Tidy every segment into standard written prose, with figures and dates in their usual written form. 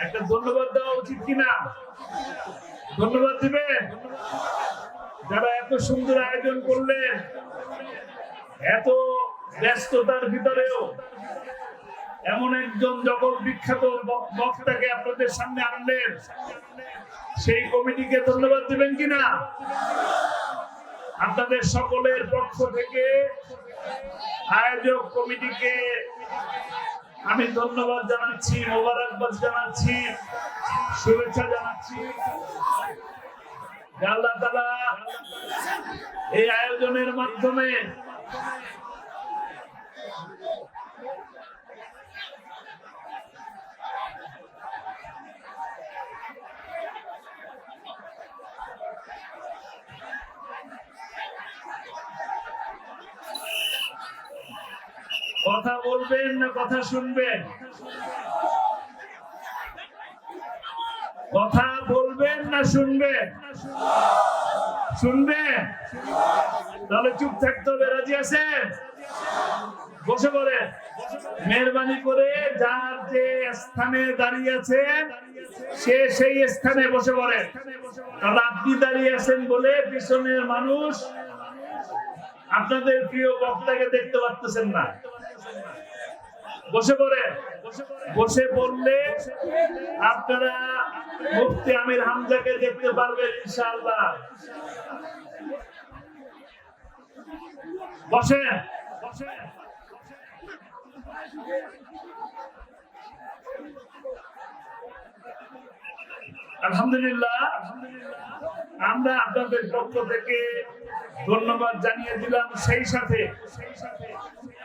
একটা ধন্যবাদ দেওয়া উচিত কিনা? ধন্যবাদ দিবেন যারা এত সুন্দর আয়োজন করলেন, এত ব্যস্ততার ভিতরেও এমন একজন জগৎ বিখ্যাত বক্তাকে আপনাদের সামনে আনলেন, সেই কমিটিকে ধন্যবাদ দিবেন কিনা? আপনাদের সকলের পক্ষ থেকে আয়োজক কমিটিকে আমি ধন্যবাদ জানাচ্ছি, মোবারকবাদ জানাচ্ছি, শুভেচ্ছা জানাচ্ছি। আল্লাহ তাআলা এই আয়োজনের মাধ্যমে কথা বলবেন না কথা শুনবেন? কথা বলবেন না শুনবেন? শুনবেন? তাহলে চুপ থাকতে হবে। রাজি আছেন? বসে পড়েন। মেহরবানি করে যার যে স্থানে দাঁড়িয়ে আছেন সে সেই স্থানে বসে পড়েন। কারণ আপনি দাঁড়িয়ে আছেন বলে পিছনের মানুষ আপনাদের প্রিয় বক্তাকে দেখতে পারতেছেন না। বসে পড়ে। বসে পড়লে আপনারা মুফতি আমির হামজাকে দেখতে পারবেন ইনশাআল্লাহ। বসেন। আলহামদুলিল্লাহ, আমরা আপনাদের পক্ষ থেকে ধন্যবাদ জানিয়ে দিলাম। সেই সাথে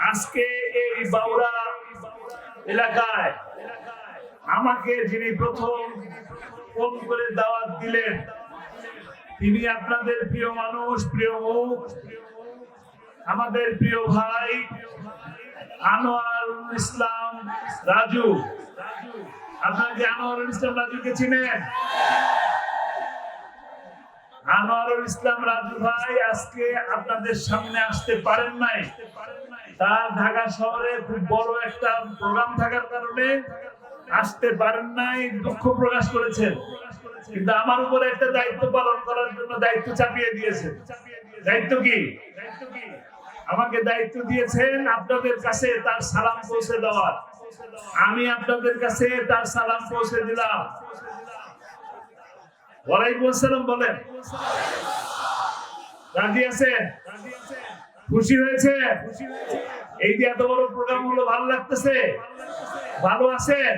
আজকে এই বাউরা এলাকায় আমাকে যিনি প্রথম ফোন করে দাওয়াত দিলেন, তিনি আপনাদের প্রিয় মানুষ, প্রিয় মুখ, আমাদের প্রিয় ভাই আনোয়ারুল ইসলাম রাজু। আপনারা কি আনোয়ারুল ইসলাম রাজুকে চিনেন? আনোয়ারুল ইসলাম রাজু ভাই আজকে আপনাদের সামনে আসতে পারেন নাই। তার ঢাকা শহরে খুব বড় একটা প্রোগ্রাম থাকার কারণে আসতে পারেন নাই, দুঃখ প্রকাশ করেছেন। কিন্তু আমার উপরে একটা দায়িত্ব পালন করার জন্য দায়িত্ব চাপিয়ে দিয়েছেন। দায়িত্ব কি? আমাকে দায়িত্ব দিয়েছেন আপনাদের কাছে তার সালাম পৌঁছে দেওয়ার। আমি আপনাদের কাছে তার সালাম পৌঁছে দিলাম। ওয়ালাইকুম আসসালাম বলেন। রাজি আছেন? খুশি হয়েছে? এই যে এত বড় প্রোগ্রাম হলো, ভালো লাগতেছে? ভালো আছেন?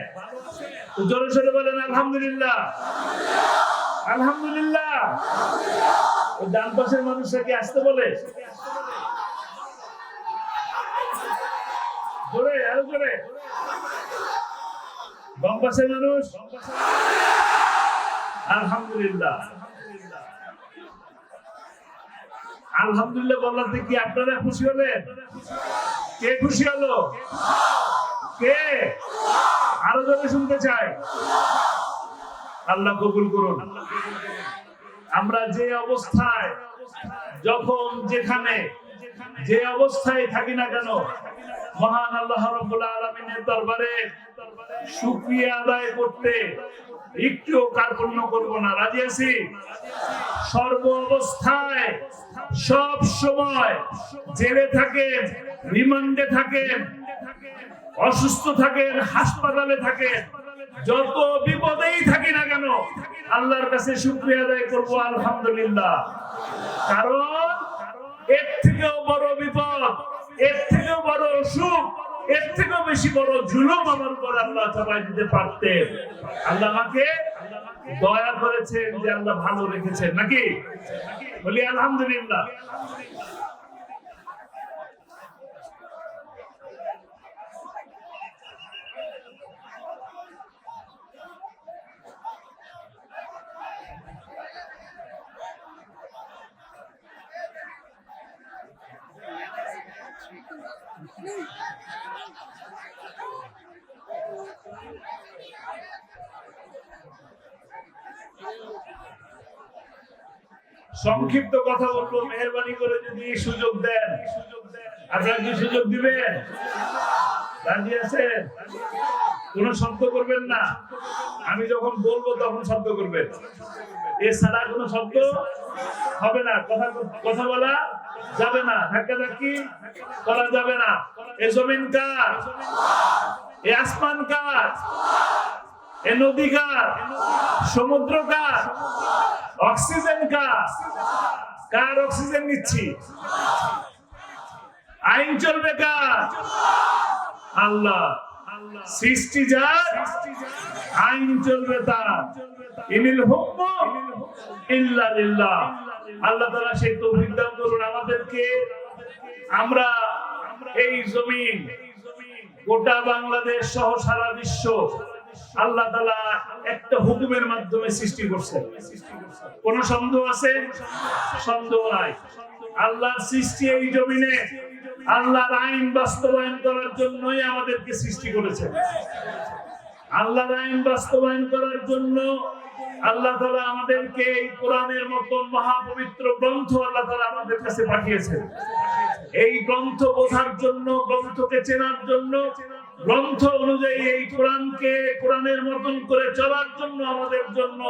জোরে সোরে বলেন আলহামদুলিল্লাহ। আলহামদুলিল্লাহ। ডান পাশের মানুষরা কি আসতে বলে? জোরে, আরো জোরে। বাম পাশের মানুষ আলহামদুলিল্লাহ। আলহামদুলিল্লাহ বলতে কি আপনারা খুশি হলেন? কে খুশি হলো? কে? আরো জোরে শুনতে চাই। আল্লাহ কবুল করুন। আমরা যে অবস্থায়, যখন যেখানে যে অবস্থায় থাকি না কেন, মহান আল্লাহ রাব্বুল আলামিনের দরবারে শুকরিয়া আদায় করতে একটুও কার্পণ্য করব না। রাজি আছি? সর্ব অবস্থায়, সব সময়, জেলে থাকেন, রিমান্ডে থাকেন, অসুস্থ থাকেন, হাসপাতালে থাকেন, যত বিপদেই থাকি না কেন আল্লাহর কাছে শুকরিয়া আদায় করব আলহামদুলিল্লাহ। কারণ এর থেকেও বড় বিপদ, এর থেকেও বড় অসুখ, এর থেকেও বেশি বড় জুলুম আমার উপর আল্লাহ চাপাই দিতে পারতেন। আল্লাহ আমাকে দয়া করেছেন যে আল্লাহ ভালো রেখেছেন, নাকি? বলি আলহামদুলিল্লাহ। সংক্ষিপ্ত কথা বলবো, মেহরবানি করে যদি সুযোগ দেন। আপনারা কি সুযোগ দিবেন? রাজি আছেন? কোন শব্দ করবেন না। আমি যখন বলবো তখন শব্দ করবেন, এছাড়া কোনো শব্দ হবে না। কথা বলা যাবে না, ধাক্কাধাক্কি করা যাবে না। এ জমিন কার? এ আসমান কার? এ নদী কার? সমুদ্র কার? অক্সিজেন কার? কার অক্সিজেন নিচ্ছি? আইন চলবে কার? আল্লাহ। সৃষ্টি যার, আইন চলবে তার। ইনিল হুকমু ইল্লা লিল্লাহ। আল্লাহ তাআলা সেই তৌফিক দান করুন আমাদেরকে। আমরা এই জমিন, গোটা বাংলাদেশ সহ সারা বিশ্ব আল্লাহ তাআলা একটা হুকুমের মাধ্যমে সৃষ্টি করছেন। কোন সন্দেহ আছে? সন্দেহ নাই। আল্লাহর সৃষ্টি এই জমিনে আল্লাহর আইন বাস্তবায়ন করার জন্যই আমাদেরকে সৃষ্টি করেছেন। আল্লাহর আইন বাস্তবায়ন করার জন্য আল্লাহ তাআলা আমাদেরকে এই কোরআনের মতন মহাপবিত্র গ্রন্থ আল্লাহ তাআলা আমাদের কাছে পাঠিয়েছেন। এই গ্রন্থ বোঝার জন্য, গ্রন্থকে চেনার জন্য, গ্রন্থ অনুযায়ী এই কোরআনকে কোরআনের মতন করে চলার জন্য আমাদের জন্য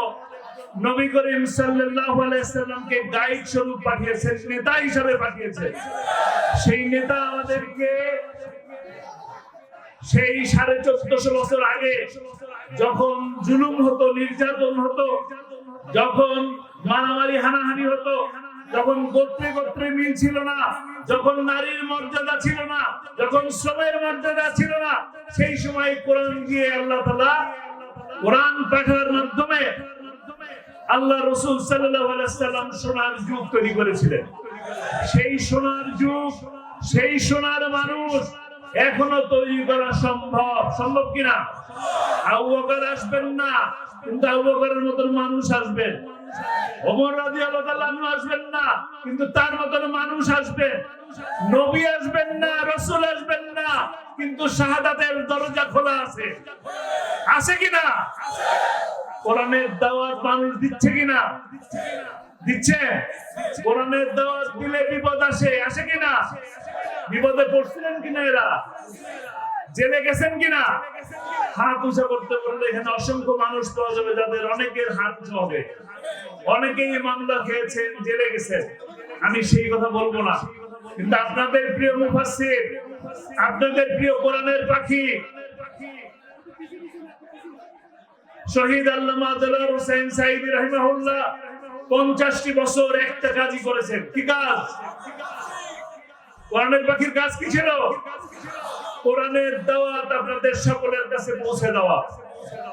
নবী করিম সাল্লাল্লাহু আলাইহি সাল্লামকে গাইড স্বরূপ পাঠিয়েছেন, নেতা হিসেবে পাঠিয়েছেন। সেই নেতা আমাদেরকে সেই 1450 বছর আগে যখন জুলুম হতো, নির্যাতন হতো, যখন মারামারি হানাহানি হতো, যখন গোত্রে গোত্রে মিল ছিল না, যখন নারীর মর্যাদা ছিল না, যখন শ্রমের মর্যাদা ছিল না, সেই সময় কোরআন দিয়ে আল্লাহ তাআলা কোরআন পাঠার মাধ্যমে আল্লাহ রাসূল সাল্লাল্লাহু আলাইহি সাল্লাম সোনার যুগ তৈরি করেছিলেন। সেই সোনার যুগ, সেই সোনার মানুষ এখনো তৈরি করা সম্ভব। সম্ভব কিনা? আবু বকর আসবেন না, কিন্তু আবু বকরের মতন মানুষ আসবেন। ওমর রাদিয়াল্লাহু তাআলা আনহু আসবেন না, কিন্তু তার মতন মানুষ আসবে। নবী আসবেন না, রাসূল আসবেন না, কিন্তু শাহাদাতের দরজা খোলা আছে। আছে কিনা? কোরআনের দাওয়াত মানুষ দিচ্ছে কিনা? দিচ্ছে। কোরআনের দাওয়াত দিলে বিপদ আসে, আসে কিনা? বিপদে পড়ছিলেন কিনা? এরা জেলে গেছেন কিনা? হাত উঁচা করতে পারলে এখানে অসংখ্য মানুষ পাওয়া যাবে যাদের অনেকের হাত উঁচা হবে। অনেকেই মামলা খেয়েছেন, জেলে গেছেন, আমি সেই কথা বলবো না। কিন্তু আপনাদের প্রিয় মুফাসসির, আপনাদের প্রিয় কোরআনের পাখি শহীদ আল্লামা দেলোয়ার হোসেন সাঈদী রাহিমাহুল্লাহ 50টি বছর একটা কাজই করেছেন। কি কাজ? কোরআনের পাখির কাজ কি ছিল? কোরআনের দাওয়াত আপনাদের সকলের কাছে পৌঁছে দেওয়া।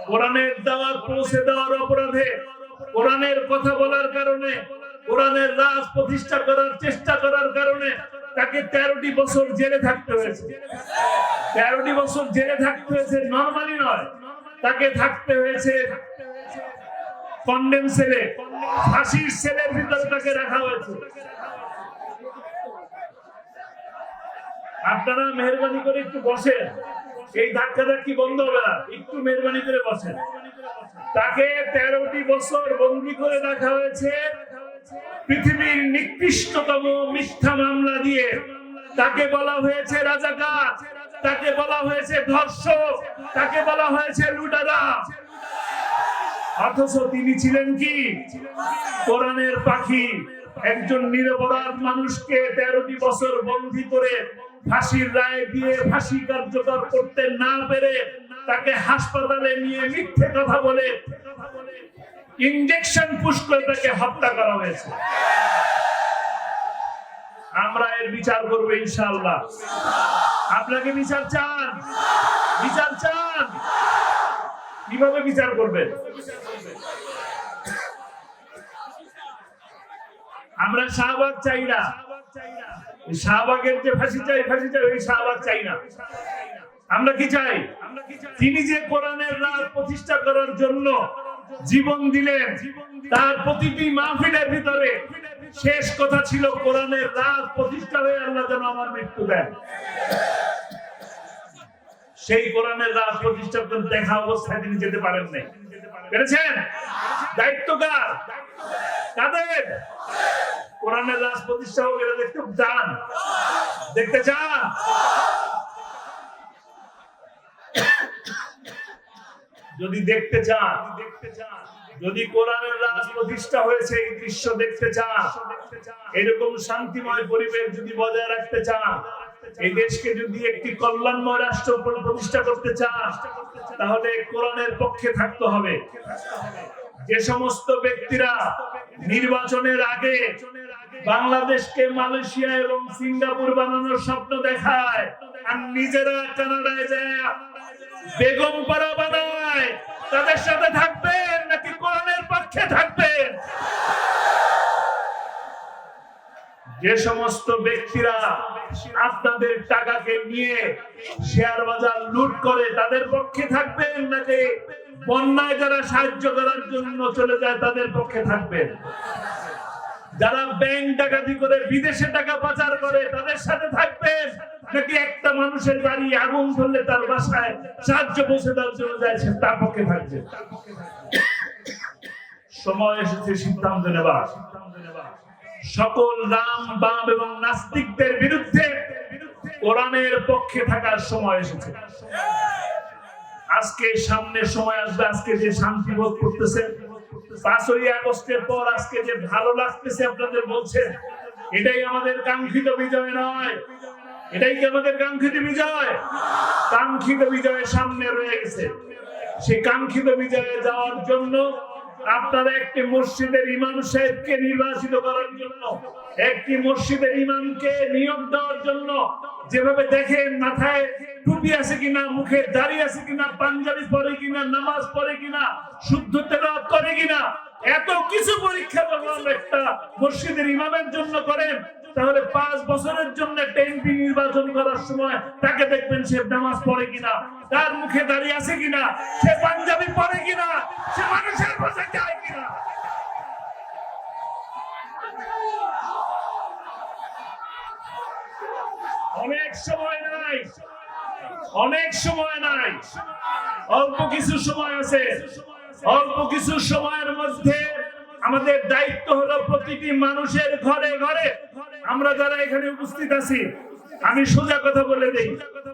কোরআনের দাওয়াত পৌঁছে দেওয়ার অপরাধে, কোরআনের কথা বলার কারণে, কোরআনের রাজ প্রতিষ্ঠা করার চেষ্টা করার কারণে তাকে 13টি বছর জেলে থাকতে হয়েছে। 13টি বছর জেলে থাকতে হয়েছে, নরমালি নয়। তাকে থাকতে হয়েছে কন্ডেম সেলে, ফাঁসির সেলের ভিতরে তাকে রাখা হয়েছে। আপনারা মেহরবানি করে একটু বসেন, এই ধাক্কাধাক্কি বন্ধ হবে না, একটু মেহরবানি করে বসেন। তাকে 13টি বছর বন্দী করে রাখা হয়েছে পৃথিবীর নিকৃষ্টতম মিথ্যা মামলা দিয়ে। তাকে বলা হয়েছে রাজাকার, তাকে বলা হয়েছে ধর্ষক, তাকে বলা হয়েছে লুটেরা। অথচ তিনি ছিলেন কি? কোরআনের পাখি। একজন নিরপরাধ মানুষকে 13টি বছর বন্দী করে ফাঁসির রায় দিয়ে ফাঁসি কার্যকর করতে না পেরে তাকে হাসপাতালে নিয়ে মিথ্যে কথা বলে ইনজেকশন পুশ করে তাকে হত্যা করা হয়েছে। আমরা এর বিচার করব ইনশাআল্লাহ। আপনাকে বিচার চান? বিচার চান? কিভাবে বিচার করবেন? আমরা শাহবাগ চাই না। শাহবাগের যে ফাঁসি চাই, ফাঁসি চাই, ওই শাহবাগ চাই না। আমরা কি চাই? তিনি যে কোরআনের রাজ প্রতিষ্ঠা করার জন্য জীবন দিলেন, তার প্রতিটি মাহফিলের ভিতরে শেষ কথা ছিল কোরআনের রাজ প্রতিষ্ঠা হয়ে আল্লাহ যেন আমার মৃত্যু দেন। সেই কোরআনের রাজ প্রতিষ্ঠা করতে দেখা অবস্থায় তিনি যেতে পারেন নাই। পেরেছেন? দায়িত্ব কার? কাদের? কোরআনের রাজ প্রতিষ্ঠা হোক, এটা দেখতে চান? দেখতে চান? যদি দেখতে চান, যদি কোরআনের রাজ প্রতিষ্ঠা হয়েছে এই দৃশ্য দেখতে চান, এরকম শান্তিময় পরিবেশ যদি বজায় রাখতে চান, এই দেশকে যদি একটি কল্যাণময় রাষ্ট্র প্রতিষ্ঠা করতে চান, তাহলে কোরআনের পক্ষে থাকতে হবে। যে সমস্ত ব্যক্তিরা নির্বাচনের আগে বাংলাদেশকে মালয়েশিয়া এবং সিঙ্গাপুর বানানোর স্বপ্ন দেখায় আর নিজেরা কানাডায় যায় বেগম পাড়া বানায়, তাদের সাথে থাকবেন নাকি কোরআনের পক্ষে থাকবেন? যে সমস্ত ব্যক্তিরা আপনাদের টাকাকে নিয়ে শেয়ার বাজার লুট করে তাদের পক্ষে থাকবেন নাকি বন্যায় যারা সাহায্য করার জন্য চলে যায় তাদের পক্ষে থাকবেন? যারা ব্যাংক ডাকাতি করে বিদেশে টাকা পাচার করে তাদের সাথে থাকবেন নাকি একটা মানুষের বাড়ি আগুন ধরলে তার বাসায় সাহায্য পৌঁছে দেওয়ার জন্য যায় তার পক্ষে থাকবেন? সময় এসেছে সিদ্ধান্ত নেবার। সকল রাম বাম এবং নাস্তিকদের বিরুদ্ধে কোরআনের পক্ষে থাকার সময় এসেছে। আজকে সামনে সময় আসবে, আজকে যে শান্তি বোধ করতেছেন, 5ই আগস্টের পর আজকে যে ভালো লাগতেছে আপনাদের বলছেন, এটাই আমাদের কাঙ্ক্ষিত বিজয় নয়। এটাই কি আমাদের কাঙ্ক্ষিত বিজয়? কাঙ্ক্ষিত বিজয়ের সামনে রয়ে গেছে। সেই কাঙ্ক্ষিত বিজয়ে যাওয়ার জন্য আপনারা একটি মসজিদের ইমাম সাহেবকে নির্বাচিত করার জন্য, একটি মসজিদের ইমামকে নিয়োগ দেওয়ার জন্য, যেভাবে দেখেন মাথায় টুপি আছে কিনা, মুখে দাড়ি আছে কিনা, পাঞ্জাবি পরে কিনা, নামাজ পড়ে কিনা, শুদ্ধ তেলাওয়াত করে কিনা, এত কিছু পরীক্ষা যখন একটা মসজিদের ইমামের জন্য করেন, তাহলে 5 বছরের জন্য একটা এমপি নির্বাচন করার সময় তাকে দেখবেন সে নামাজ পড়ে কিনা, তার মুখে দাড়ি আছে কিনা, সে পাঞ্জাবি পরে কিনা, সে মানুষের পাশে যায় কিনা। অনেক সময় নাই, অনেক সময় নাই, অল্প কিছু সময় আছে। অল্প কিছু সময়ের মধ্যে আমাদের দায়িত্ব হলো প্রতিটি মানুষের ঘরে ঘরে, আমরা যারা এখানে উপস্থিত আছি, আমি সোজা কথা বলে দেই,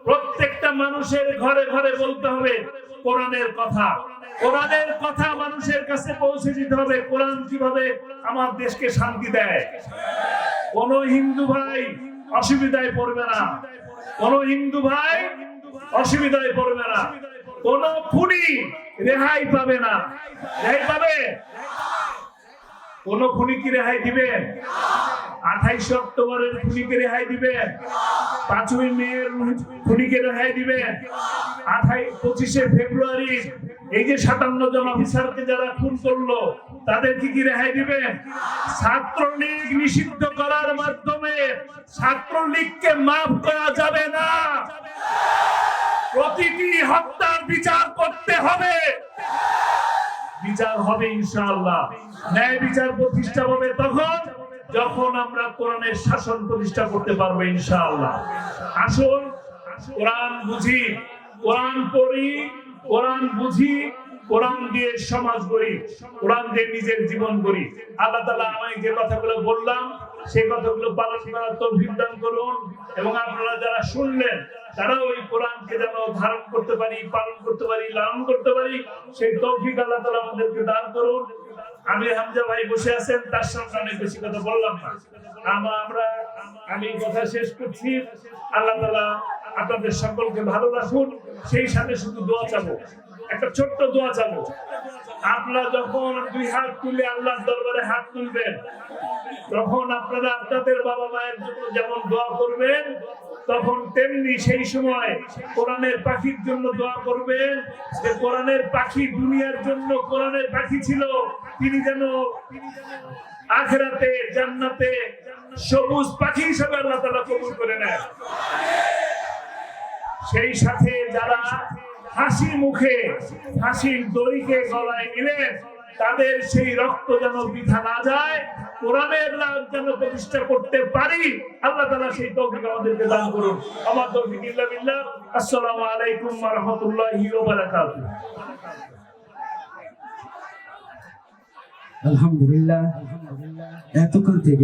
প্রত্যেকটা মানুষের ঘরে ঘরে বলতে হবে কোরআনের কথা। কোরআনের কথা মানুষের কাছে পৌঁছে দিতে হবে। কোরআন কিভাবে আমার দেশকে শান্তি দেয়। কোন হিন্দু ভাই অসুবিধায় পড়বে না, কোন হিন্দু ভাই অসুবিধায় পড়বে না, কোন খুনি রেহাই পাবে না। রেহাই পাবে? কোন খুনি কি রেহাই দিবেন? 28 অক্টোবরের খুনিকে রেহাই দিবেন? 5ই মের খুনিকে রেহাই দিবেন? 25শে ফেব্রুয়ারি এই যে 57 জন অফিসারকে যারা খুন করলো তাদেরকে কি রেহাই দিবেন? ছাত্রলীগ নিষিদ্ধ করার মাধ্যমে ছাত্রলীগকে মাফ করা যাবে না। প্রতিটি হত্যার বিচার করতে হবে। বিচার হবে ইনশাআল্লাহ। ন্যায় বিচার প্রতিষ্ঠা হবে তখন যখন আমরা কোরআনের শাসন প্রতিষ্ঠা করতে পারবো ইনশাআল্লাহ। আসুন কোরআন বুঝি, কোরআন পড়ি, কোরআন বুঝি, কোরআন দিয়ে সমাজ গড়ি, কোরআন দিয়ে নিজের জীবন গড়ি। আল্লাহ তাআলা আমায় যে কথাগুলো বললাম সেই কথাগুলো পালন করার তৌফিক দান করুন, এবং আপনারা যারা শুনলেন তারা ওই কোরআনকে যেন ধারণ করতে পারি, পালন করতে পারি, লালন করতে পারি, সেই তৌফিক আল্লাহ তাআলা আমাদেরকে দান করুন। আমি হামজা ভাই বসে আছেন, তার সামনে অনেক বেশি কথা বললাম না। আমি কথা শেষ করছি। আল্লাহ তাআলা আপনাদের সকলকে ভালো রাখুন। সেই সাথে শুধু দোয়া চাবো, একটা ছোট্ট দোয়া চাবো। আপনারা যখন 2 হাত তুলে আল্লাহর দরবারে হাত তুলবেন, তখন আপনারা আপনাদের বাবা মায়ের জন্য যেমন দোয়া করবেন, তখন তেমনি সেই সময় কোরআনের পাখির জন্য দোয়া করবেন যে কোরআনের পাখি দুনিয়ার জন্য কোরআনের পাখি ছিল, তিনি যেন আখিরাতে জান্নাতে সবুজ পাখি হিসেবে আল্লাহ তাআলা কবুল করে নেন। সেই সাথে যারা হাসি মুখে হাসির দড়িকে গলায় নিলেন, তাদের সেই রক্ত যেন বৃথা না যায়, কোরআনের রাজ যেন প্রতিষ্ঠা করতে পারি, আল্লাহ তাআলা সেই তৌফিক আমাদেরকে দান করুন। আমার তৌফিক ইল্লা বিল্লাহ। আসসালামু আলাইকুম ওয়া রাহমাতুল্লাহি ওয়া বারাকাতুহু। আলহামদুলিল্লাহ, এতক্ষণ থেকে